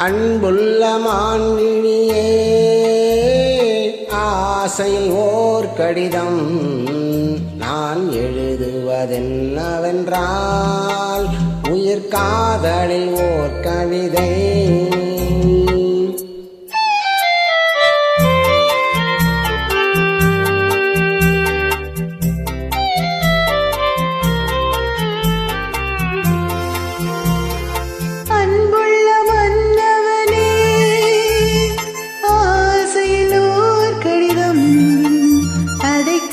அன்புள்ள மான்விழியே, ஆசையில் ஓர் கடிதம் நான் எழுதுவதென்னவென்றால் உயிர் காதலில் ஓர் கவிதை.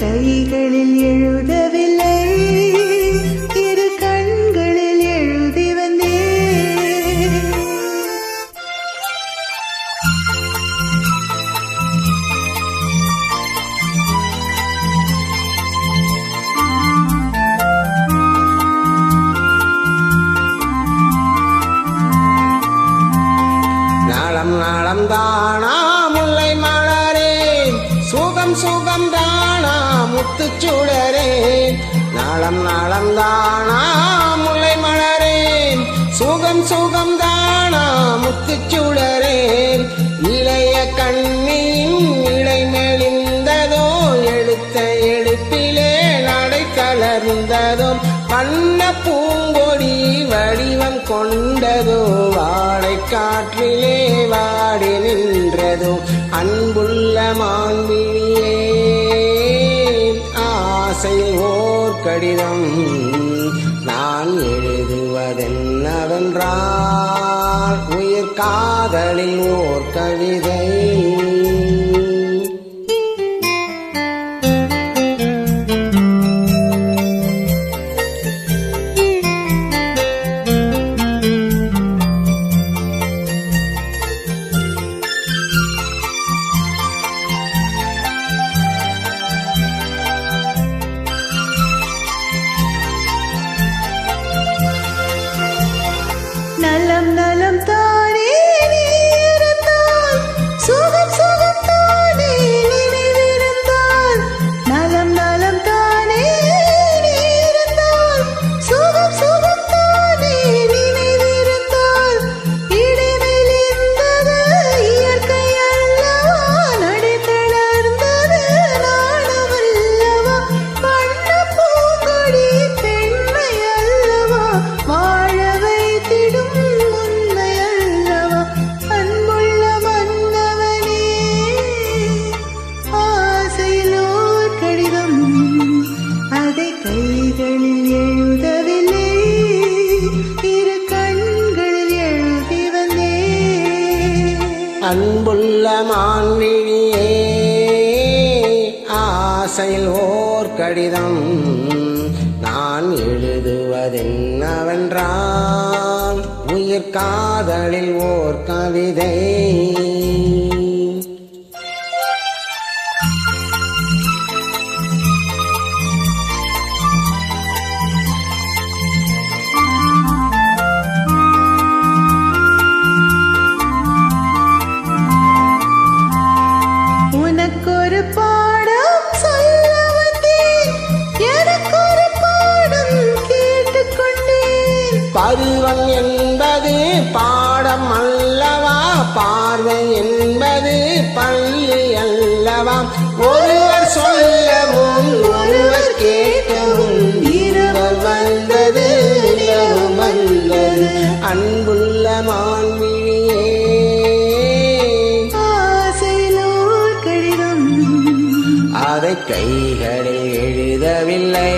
கைகளில் எழுதவில்லை, இரு கண்களில் எழுதி வந்தேன். நாளம் நாளம் தானா முல்லை மலரே, சுகம் சுகம் தானா முத்துச்சுடரே. நாளம் நாளம் தானா முல்லை மலரே, சுகம் சுகம் தானா முத்துச்சுடரே. இளைய கண்ணின் இடை மெலிந்ததோ, எடுத்த எடுப்பிலே நடை கலர்ந்ததோ. வண்ண பூங்கொடி வடிவம் கொண்டதோ, வாடை காற்றிலே வாடி நின்றதோ. அன்புள்ள மான்விழியே, ஆசையில் ஓர் கடிதம் நான் எழுதுவதென்னவென்றால் உயிர் காதலில் ஓர் கவிதை. நலம் நலம் தானே நீ இருந்தால், சுகம் சுகம் தானே நினைவிருந்தால். நலம் நலம் தானே நீ இருந்தால், சுகம் சுகம் தானே நினைவிருந்தால். இடைவெளிந்தது இயற்கை அல்லவா, நடை தளர்ந்தது நாணமல்லவா. வண்ண பூங்கொடி பெண்மை அல்லவா, வாழ வைத்திடும் உண்மை அல்லவா. அன்புள்ள மன்னவனே, ஆசையில் ஓர் கடிதம் அதை கைகளில் எழுதவில்லை, இரு கண்களில் எழுதி வந்தேன். அன்புள்ள மான்விழியே, ஆசையில் ஓர் கடிதம் நான் எழுதுவதென்னவென்றால் உயிர் காதலில் ஓர் கவிதை. உனக்கொரு பாடம் சொல்ல வந்தேன், எனக்கொரு பாடம் கேட்டுக்கொண்டேன். பருவம் என்பது பாடம் அல்லவா, பார்வை என்பது பள்ளி அல்லவா. ஒருவர் சொல்லவும் ஒருவர் கேட்கவும் இருவர் வந்தது இரவும் வந்தது. அன்புள்ள மான்விழியே, ஆசையில் ஓர் கடிதம் அதை கைகளில் எழுதவில்லை,